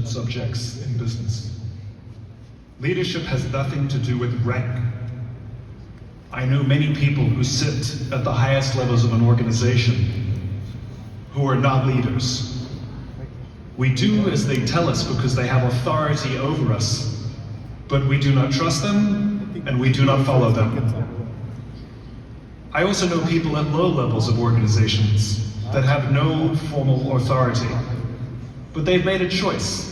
subjects in business. Leadership has nothing to do with rank. I know many people who sit at the highest levels of an organization who are not leaders. We do as they tell us because they have authority over us, but we do not trust them and we do not follow them. I also know people at low levels of organizations that have no formal authority, but they've made a choice.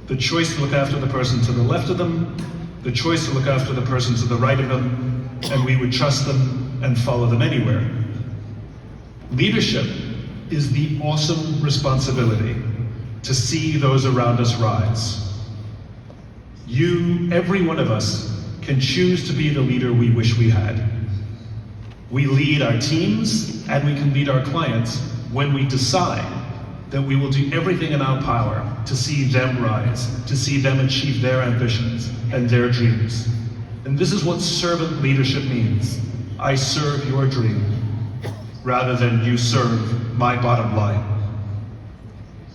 The choice to look after the person to the left of them, the choice to look after the person to the right of them, and we would trust them and follow them anywhere. Leadership is the awesome responsibility to see those around us rise. You, every one of us, can choose to be the leader we wish we had. We lead our teams and we can lead our clients when we decide that we will do everything in our power to see them rise, to see them achieve their ambitions and their dreams. And this is what servant leadership means. I serve your dream rather than you serve my bottom line.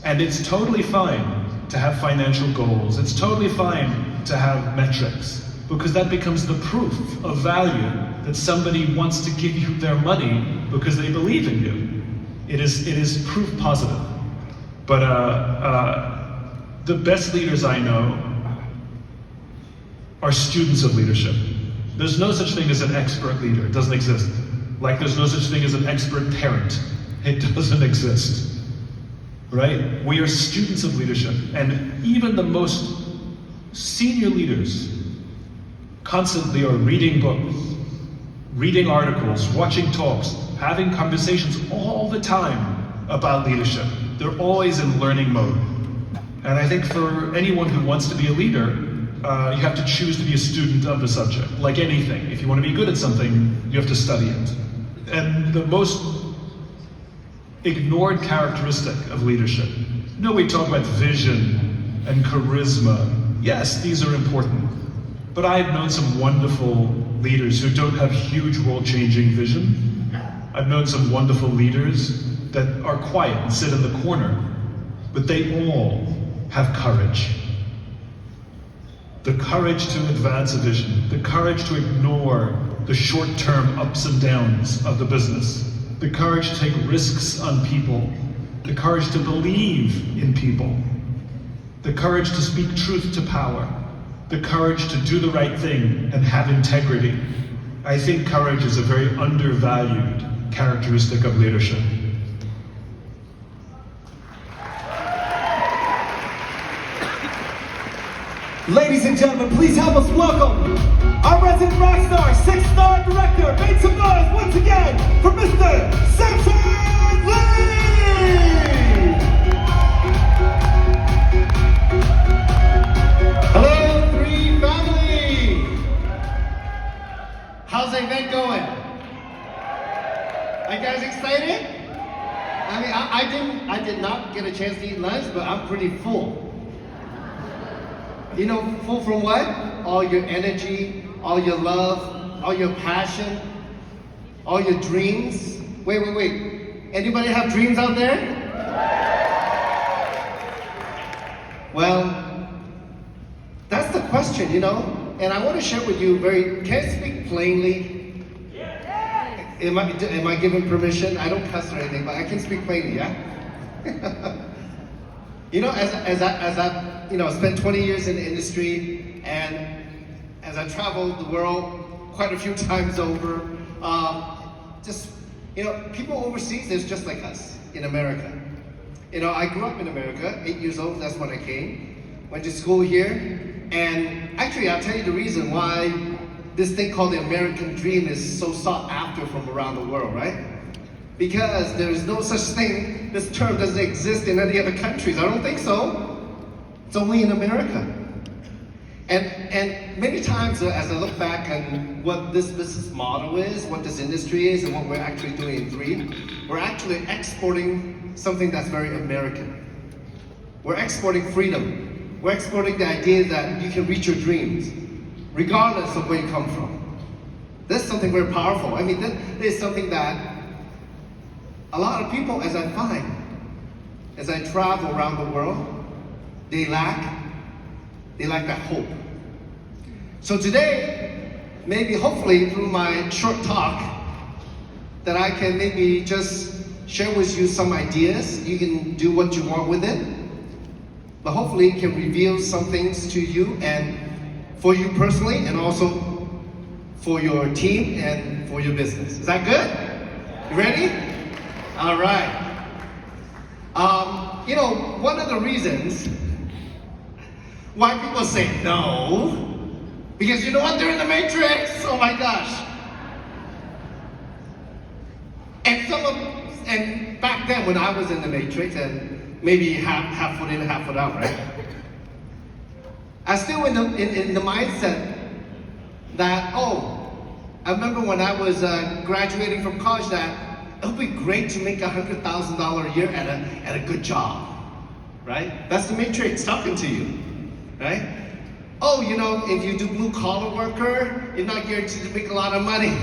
And it's totally fine to have financial goals. It's totally fine to have metrics, because that becomes the proof of value that somebody wants to give you their money because they believe in you. It is proof positive. But the best leaders I know are students of leadership. There's no such thing as an expert leader. It doesn't exist. Like there's no such thing as an expert parent. It doesn't exist. Right? We are students of leadership. And even the most senior leaders constantly are reading books, reading articles, watching talks, having conversations all the time about leadership. They're always in learning mode. And I think for anyone who wants to be a leader, you have to choose to be a student of the subject. Like anything, if you want to be good at something, you have to study it. And the most ignored characteristic of leadership, we talk about vision and charisma. Yes, these are important. But I've known some wonderful leaders who don't have huge world-changing vision. I've known some wonderful leaders that are quiet and sit in the corner, but they all have courage. The courage to advance a vision, the courage to ignore the short-term ups and downs of the business, the courage to take risks on people, the courage to believe in people, the courage to speak truth to power, the courage to do the right thing and have integrity. I think courage is a very undervalued characteristic of leadership. Ladies and gentlemen, please help us welcome our resident rock star, six-star director. Make some noise once again for Mr. Samson! Hello, Three Family! How's the event going? Are you guys excited? I mean, I did not get a chance to eat lunch, but I'm pretty full. You know, full from what? All your energy, all your love, all your passion, all your dreams. Wait. Anybody have dreams out there? Well, that's the question, and I want to share with you can I speak plainly? Am I given permission? I don't cuss or anything, but I can speak plainly, yeah? As I spent 20 years in the industry, and as I traveled the world quite a few times over, people overseas, they're just like us in America. I grew up in America, 8 years old, that's when I came. Went to school here, and actually I'll tell you the reason why this thing called the American dream is so sought after from around the world, right? Because there's no such thing, this term doesn't exist in any other countries. I don't think so. It's only in America. And many times as I look back on what this business model is, what this industry is, and what we're actually doing in Three, we're actually exporting something that's very American. We're exporting freedom. We're exporting the idea that you can reach your dreams, regardless of where you come from. That's something very powerful. I mean, that is something that a lot of people, as I find, as I travel around the world, they lack that hope. So today, maybe hopefully through my short talk, that I can maybe just share with you some ideas. You can do what you want with it. But hopefully it can reveal some things to you and for you personally, and also for your team and for your business. Is that good? You ready? All right. One of the reasons why people say no, because you know what? They're in the matrix. Oh my gosh. And back then when I was in the matrix, and maybe half foot in, half foot out, right? I was still in the mindset that, I remember when I was graduating from college that it would be great to make $100,000 a year at a good job, right? That's the matrix talking to you, right? If you do blue collar worker, you're not guaranteed to make a lot of money.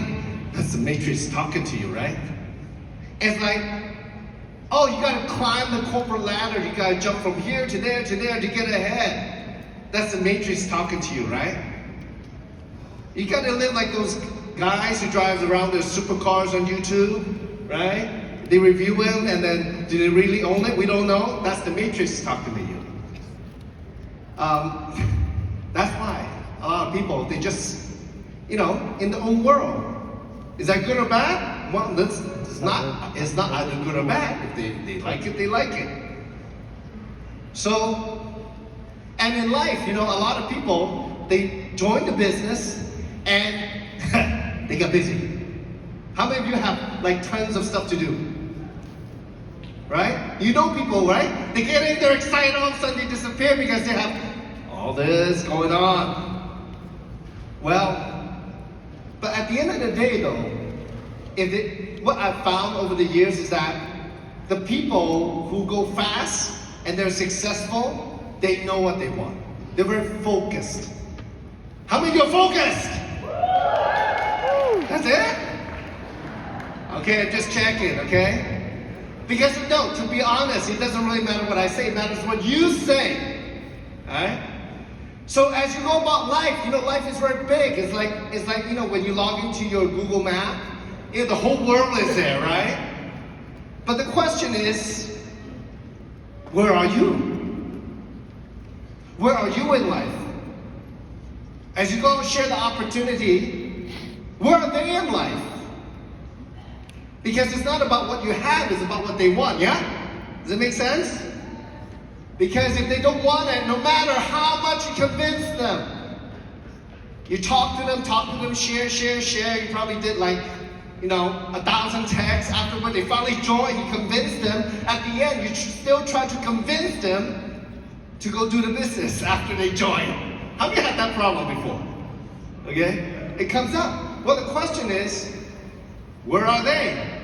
That's the matrix talking to you, right? It's like, you gotta climb the corporate ladder, you gotta jump from here to there to there to get ahead. That's the matrix talking to you, right? You gotta live like those guys who drives around their supercars on YouTube, right? They review them and then do they really own it? We don't know. That's the matrix talking to you. That's why a lot of people, they just, in their own world. Is that good or bad? Well, it's not either good or bad. If they like it, they like it. So, and in life, a lot of people, they join the business and they got busy. How many of you have like tons of stuff to do? Right? You know people, right? They get in, they're excited, all of a sudden they disappear because they have all this going on. Well, but at the end of the day though, what I've found over the years is that the people who go fast and they're successful, they know what they want. They're very focused. How many of you are focused? That's it? Okay, just checking, okay? Because no, to be honest, it doesn't really matter what I say, it matters what you say. Alright? So as you go about life, life is very big. It's like when you log into your Google map, the whole world is there, right? But the question is, where are you? Where are you in life? As you go share the opportunity, where are they in life? Because it's not about what you have, it's about what they want, yeah? Does it make sense? Because if they don't want it, no matter how much you convince them, you talk to them, share. You probably did 1,000 texts. Afterward, they finally join, you convince them. At the end, you still try to convince them to go do the business after they join. How many had that problem before? Okay? It comes up. Well, the question is, where are they?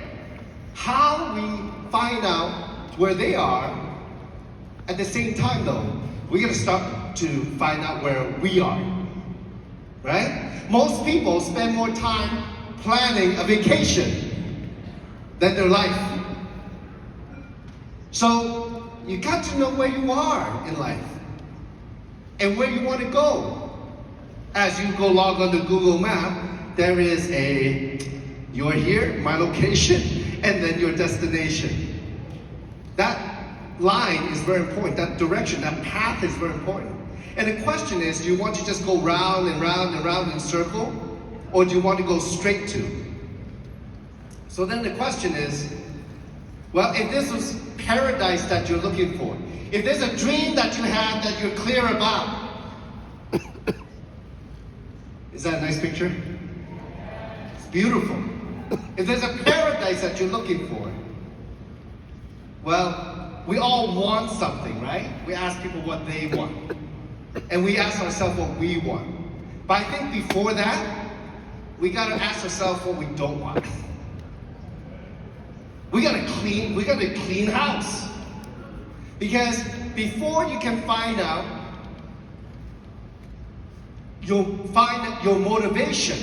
How we find out where they are, at the same time though, we gotta start to find out where we are. Right? Most people spend more time planning a vacation than their life. So you got to know where you are in life and where you want to go. As you go log on to Google Map, there is you're here, my location, and then your destination. That line is very important, that direction, that path is very important. And the question is, do you want to just go round and round and round in a circle? Or do you want to go straight to? So then the question is, well, if this was paradise that you're looking for, if there's a dream that you have that you're clear about, is that a nice picture? It's beautiful. If there's a paradise that you're looking for, well, we all want something, right? We ask people what they want. And we ask ourselves what we want. But I think before that, we gotta ask ourselves what we don't want. We gotta clean house. Because before you can find out your motivation,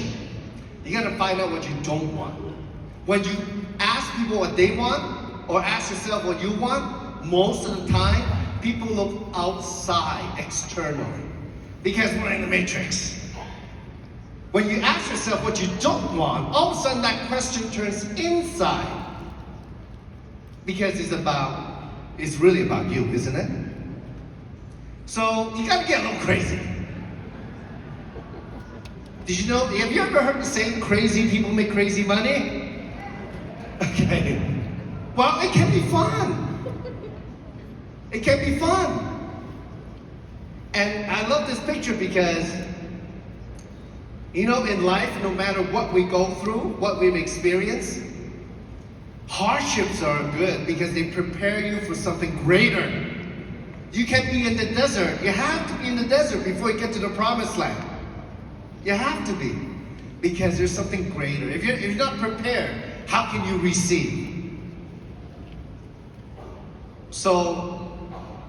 you gotta find out what you don't want. When you ask people what they want, or ask yourself what you want, most of the time, people look outside, external, because we're in the matrix. When you ask yourself what you don't want, all of a sudden that question turns inside. Because it's really about you, isn't it? So you gotta get a little crazy. Did you know, have you ever heard the saying, crazy people make crazy money? Okay. Well, it can be fun. It can be fun. And I love this picture because, you know, in life, no matter what we go through, what we've experienced, hardships are good because they prepare you for something greater. You can be in the desert. You have to be in the desert before you get to the promised land. You have to be, because there's something greater. If you're not prepared, how can you receive? So,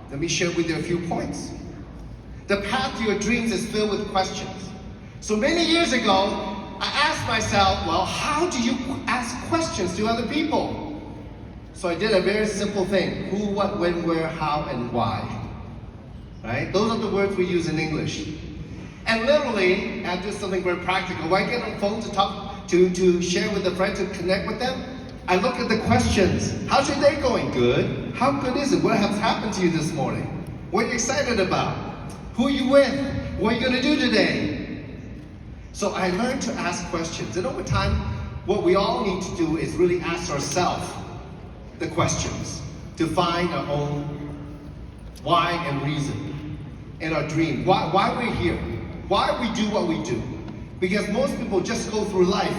let me share with you a few points. The path to your dreams is filled with questions. So many years ago, I asked myself, well, how do you ask questions to other people? So I did a very simple thing. Who, what, when, where, how, and why. Right? Those are the words we use in English. And literally, I do something very practical. When I get on the phone to talk, to share with a friend, to connect with them, I look at the questions. How's your day going? Good. How good is it? What has happened to you this morning? What are you excited about? Who are you with? What are you going to do today? So I learned to ask questions. And over time, what we all need to do is really ask ourselves the questions to find our own why and reason and our dream. Why we're here. Why we do what we do. Because most people just go through life,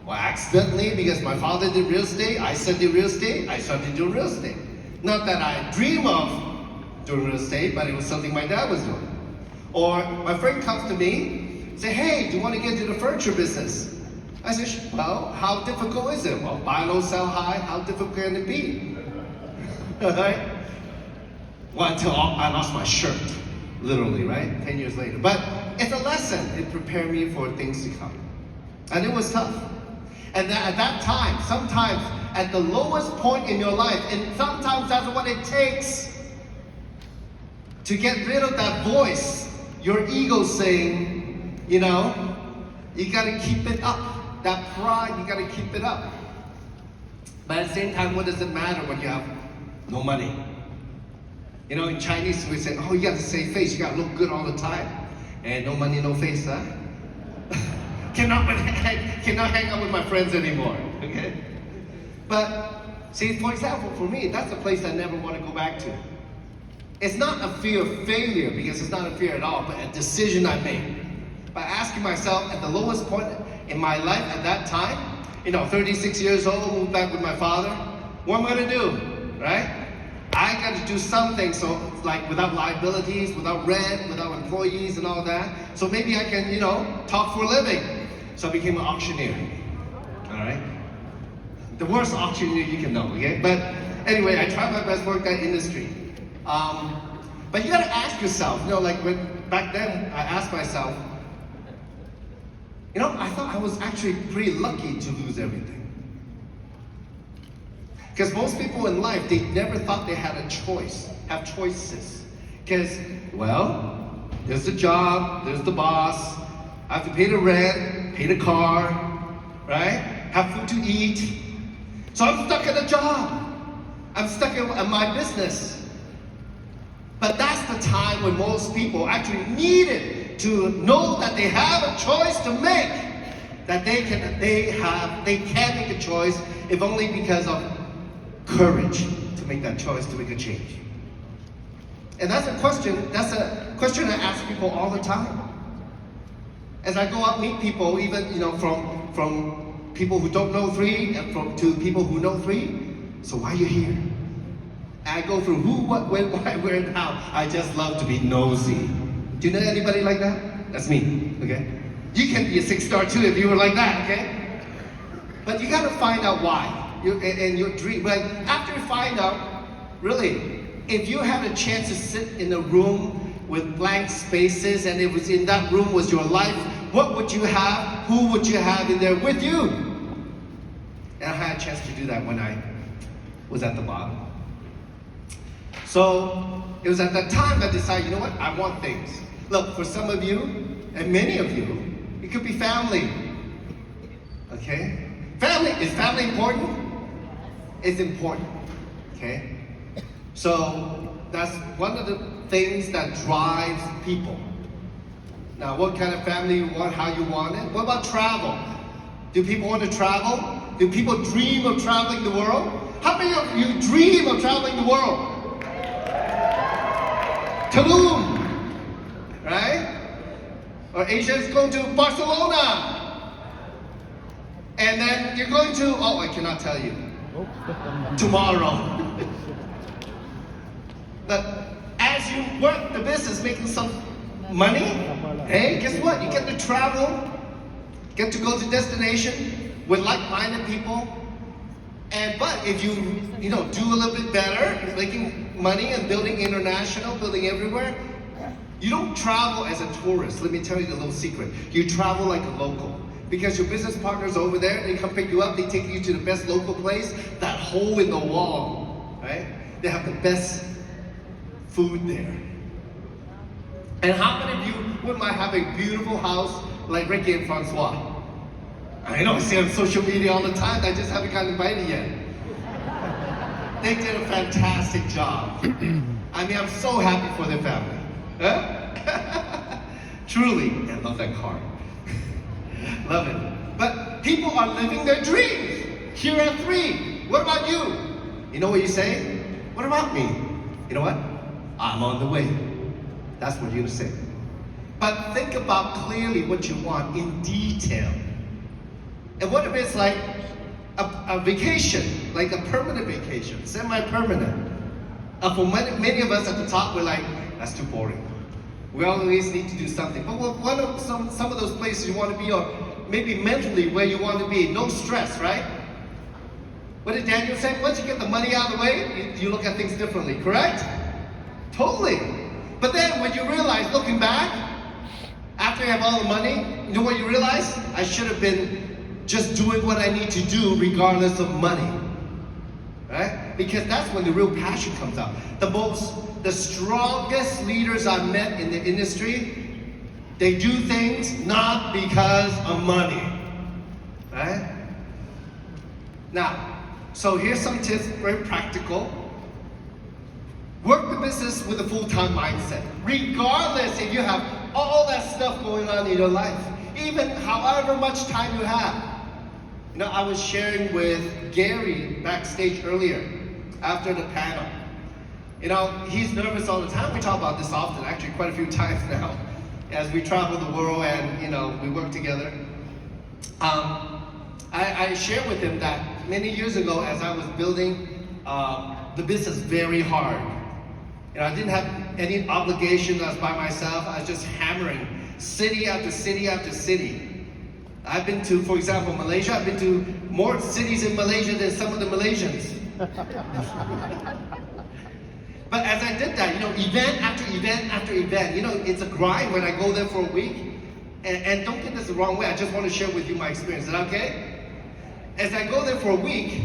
well, accidentally, because my father did real estate, I studied real estate, I started doing real estate. Not that I dream of doing real estate, but it was something my dad was doing. Or my friend comes to me, say, hey, do you want to get into the furniture business? I said, well, how difficult is it? Well, buy low, sell high, how difficult can it be? Right? Well, until I lost my shirt, literally, right? 10 years later. But it's a lesson. It prepared me for things to come. And it was tough. And at that time, sometimes at the lowest point in your life, and sometimes that's what it takes to get rid of that voice, your ego saying, you know, you gotta keep it up. That pride, you gotta keep it up. But at the same time, what does it matter when you have no money? You know, in Chinese, we say, oh, you gotta save face, you gotta look good all the time. And no money, no face, huh? cannot hang out with my friends anymore, okay? But, see, for example, for me, that's a place I never want to go back to. It's not a fear of failure, because it's not a fear at all, but a decision I made. By asking myself at the lowest point in my life at that time, you know, 36 years old, moved back with my father, what am I gonna do, right? I got to do something, so like without liabilities, without rent, without employees and all that. So maybe I can, you know, talk for a living. So I became an auctioneer, all right? The worst auctioneer you can know, okay? But anyway, I tried my best to work that industry. But you got to ask yourself, you know, like back then I asked myself, you know, I thought I was actually pretty lucky to lose everything. Because most people in life, they never thought they had a choice, have choices. Because, well, there's the job, there's the boss, I have to pay the rent, pay the car, right? Have food to eat. So I'm stuck at a job. I'm stuck in my business. But that's the time when most people actually needed to know that they have a choice to make. That they can make a choice, if only because of courage to make that choice, to make a change. And that's a question I ask people all the time. As I go out meet people, even, you know, from people who don't know three and to people who know three. So why are you here? And I go through who, what, when, why, where, and how. I just love to be nosy. Do you know anybody like that? That's me, okay? You can be a 6-star too if you were like that, okay? But you gotta find out why. And your dream, but after you find out, really, if you had a chance to sit in a room with blank spaces and it was in that room was your life, what would you have? Who would you have in there with you? And I had a chance to do that when I was at the bottom. So it was at that time I decided, you know what, I want things. Look, for some of you, and many of you, it could be family. Okay? Is family important? It's important. Okay? So that's one of the things that drives people. Now, what kind of family you want, how you want it? What about travel? Do people want to travel? Do people dream of traveling the world? How many of you dream of traveling the world? Tulum, right? Or Asia is going to Barcelona. And then you're going to, oh, I cannot tell you. Tomorrow. But as you work the business, making some money, hey, guess what? You get to travel, get to go to destination with like-minded people. But if you do a little bit better, making money and building international, building everywhere, you don't travel as a tourist. Let me tell you the little secret. You travel like a local. Because your business partners over there, they come pick you up, they take you to the best local place, that hole in the wall, right? They have the best food there. And how many of you wouldn't mind having a beautiful house like Ricky and Francois? I know, I see on social media all the time, I just haven't gotten invited yet. They did a fantastic job. I mean, I'm so happy for their family. Huh? Truly, I love that car. Love it. But people are living their dreams. Here at 3. What about you? You know what you say? What about me? You know what? I'm on the way. That's what you're gonna say. But think about clearly what you want in detail. And what if it's like a vacation, like a permanent vacation, semi-permanent? For many of us at the top, we're like, that's too boring. We always need to do something. But what are some of those places you want to be, or maybe mentally where you want to be? No stress, right? What did Daniel say? Once you get the money out of the way, you look at things differently, correct? Totally. But then when you realize, looking back, after you have all the money, you know what you realize? I should have been just doing what I need to do regardless of money. Right? Because that's when the real passion comes out. The strongest leaders I've met in the industry, they do things not because of money. Right? Now, so here's some tips, very practical. Work the business with a full-time mindset. Regardless if you have all that stuff going on in your life, even however much time you have. You know, I was sharing with Gary backstage earlier, after the panel. You know, he's nervous all the time. We talk about this often, actually quite a few times now, as we travel the world and, we work together. I shared with him that many years ago, as I was building the business very hard, I didn't have any obligation. I was by myself. I was just hammering city after city after city. I've been to, for example, Malaysia. I've been to more cities in Malaysia than some of the Malaysians. But as I did that, event after event after event, it's a grind when I go there for a week. And don't get this the wrong way. I just want to share with you my experience. Is that okay? As I go there for a week,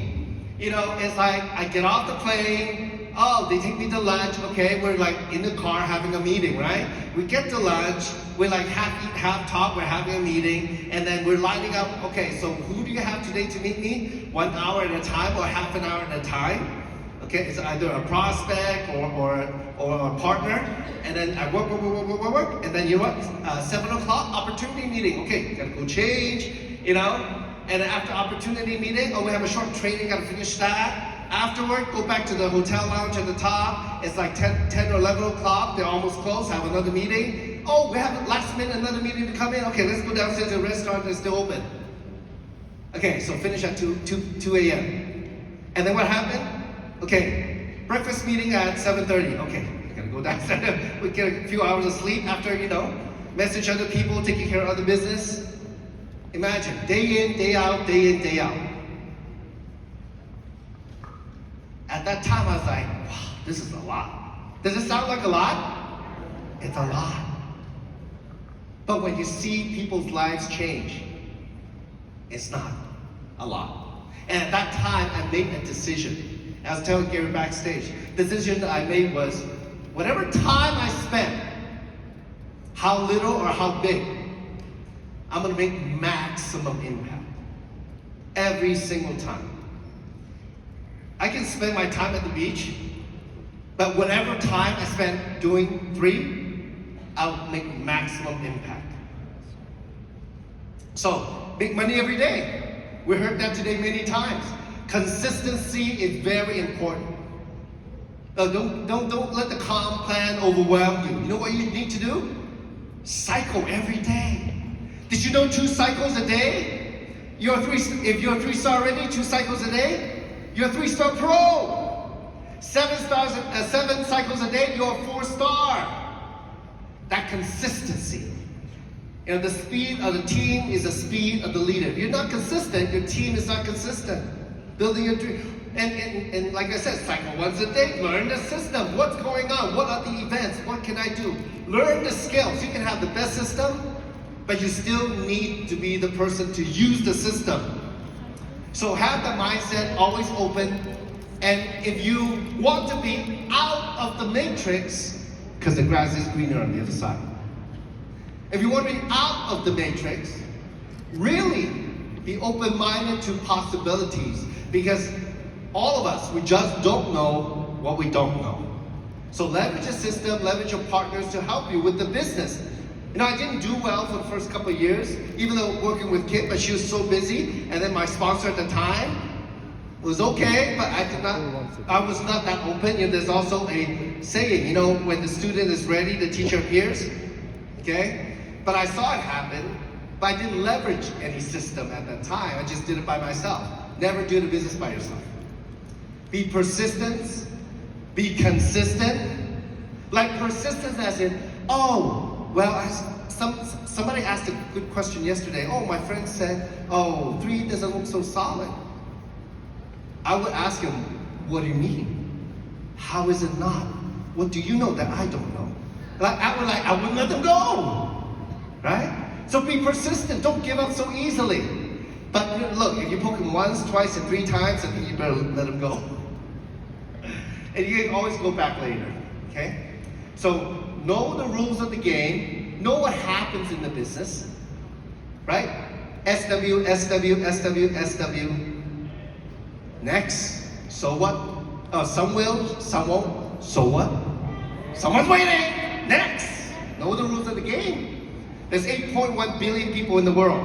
it's like I get off the plane. Oh, they take me to lunch. Okay, we're like in the car having a meeting, right? We get to lunch. We're like half eat, half talk. We're having a meeting, and then we're lining up. Okay, so who do you have today to meet me? 1 hour at a time or half an hour at a time? Okay, it's either a prospect or a partner, and then I work, and then 7 o'clock opportunity meeting. Okay, gotta go change, and then after opportunity meeting, we have a short training, gotta finish that. Afterward, go back to the hotel lounge at the top. It's like 10 or 11 o'clock. They're almost closed. Have another meeting. Oh, we have last minute another meeting to come in. Okay, let's go downstairs to the restaurant. They're still open. Okay, so finish at 2 a.m. And then what happened? Okay, breakfast meeting at 7:30. Okay, we're gonna go downstairs. We get a few hours of sleep after, message other people, taking care of other business. Imagine, day in, day out, day in, day out. At that time, I was like, wow, this is a lot. Does it sound like a lot? It's a lot. But when you see people's lives change, it's not a lot. And at that time, I made a decision. I was telling Gary backstage, the decision that I made was, whatever time I spend, how little or how big, I'm gonna make maximum impact. Every single time. I can spend my time at the beach, but whatever time I spend doing 3, I'll make maximum impact. So, make money every day. We heard that today many times. Consistency is very important. Don't let the calm plan overwhelm you. You know what you need to do? Cycle every day. Did you know 2 cycles a day? If you're a 3-star already, 2 cycles a day, you're a 3-star pro. 7 cycles a day, you're a 4-star. That consistency. You know, the speed of the team is the speed of the leader. If you're not consistent, your team is not consistent. Building your dream. And like I said, cycle once a day, learn the system. What's going on? What are the events? What can I do? Learn the skills. You can have the best system, but you still need to be the person to use the system. So have the mindset always open. And if you want to be out of the matrix, because the grass is greener on the other side. If you want to be out of the matrix, really be open-minded to possibilities, because all of us, we just don't know what we don't know. So leverage a system, leverage your partners to help you with the business. You know, I didn't do well for the first couple of years, even though working with Kit, but she was so busy. And then my sponsor at the time was okay, but I was not that open. You know, there's also a saying, you know, when the student is ready, the teacher appears. Okay? But I saw it happen, but I didn't leverage any system at that time. I just did it by myself. Never do the business by yourself. Be persistent, be consistent. Like persistence as in, oh, well, somebody asked a good question yesterday. Oh, my friend said, oh, 3 doesn't look so solid. I would ask him, what do you mean? How is it not? What do you know that I don't know? I wouldn't let them go. Right? So be persistent. Don't give up so easily. But look, if you poke him once, twice, and 3 times, I think you better let him go. And you can always go back later. Okay? So know the rules of the game. Know what happens in the business. Right? SW, SW, SW, SW. Next. So what? Some will, some won't. So what? Someone's waiting. Next. Know the rules of the game. There's 8.1 billion people in the world.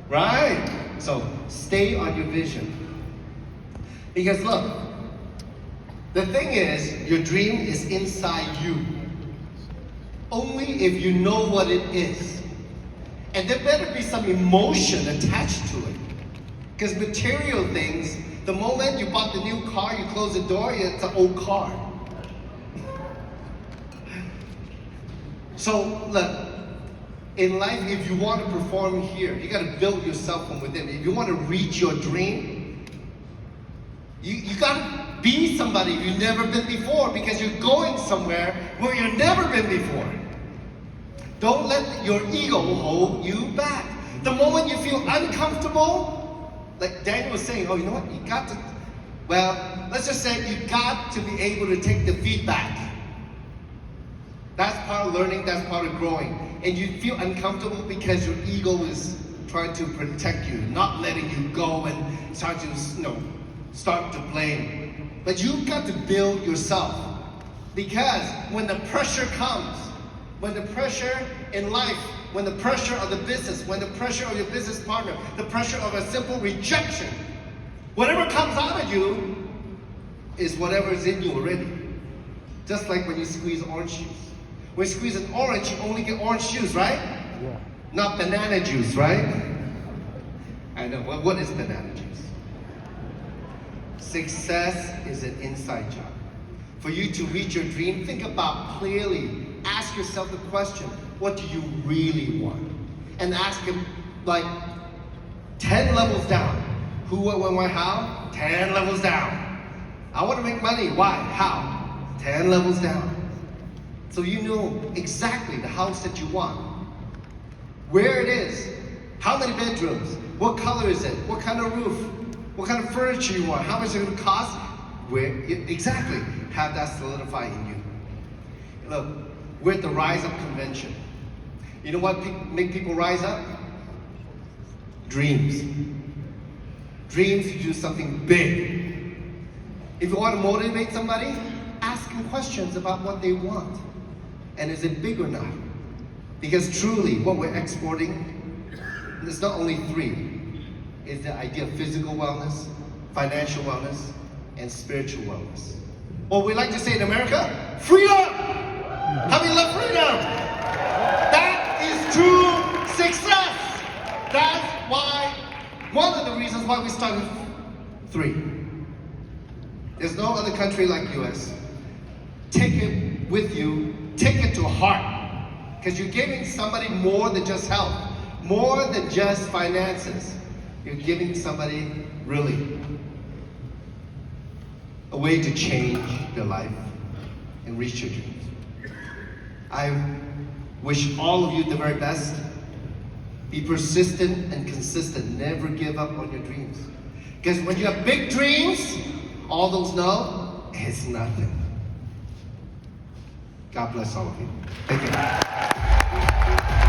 Right? So stay on your vision. Because look, the thing is, your dream is inside you. Only if you know what it is. And there better be some emotion attached to it. Because material things, the moment you bought the new car, you close the door, it's an old car. So look, in life, if you want to perform here, you got to build yourself from within. If you want to reach your dream, you got to be somebody you've never been before, because you're going somewhere where you've never been before. Don't let your ego hold you back. The moment you feel uncomfortable, like Daniel was saying, oh, you know what? You got to, well, let's just say you got to be able to take the feedback. That's part of learning, that's part of growing. And you feel uncomfortable because your ego is trying to protect you, not letting you go and start to blame. But you've got to build yourself. Because when the pressure comes, when the pressure in life, when the pressure of the business, when the pressure of your business partner, the pressure of a simple rejection, whatever comes out of you is whatever is in you already. Just like when you squeeze orange juice. When you squeeze an orange, you only get orange juice, right? Yeah. Not banana juice, right? I know. Well, what is banana juice? Success is an inside job. For you to reach your dream, think about clearly. Ask yourself the question, what do you really want? And ask him, like, 10 levels down. Who, what, when, why, how? 10 levels down. I want to make money. Why? How? 10 levels down. So you know exactly the house that you want. Where it is. How many bedrooms? What color is it? What kind of roof? What kind of furniture you want? How much is it going to cost? Where? Exactly. Have that solidified in you. Look, we're at the Rise Up Convention. You know what make people rise up? Dreams. Dreams to do something big. If you want to motivate somebody, ask them questions about what they want. And is it big or not? Because truly, what we're exporting, there's not only three. It's the idea of physical wellness, financial wellness, and spiritual wellness. Or we like to say in America, freedom! How many love freedom? That is true success. That's why, one of the reasons why we started 3. There's no other country like US. Take it with you, take it to heart. Because you're giving somebody more than just health, more than just finances. You're giving somebody really a way to change their life and reach your dreams. I wish all of you the very best. Be persistent and consistent. Never give up on your dreams. Because when you have big dreams, all those no, it's nothing. God bless all of you. Thank you.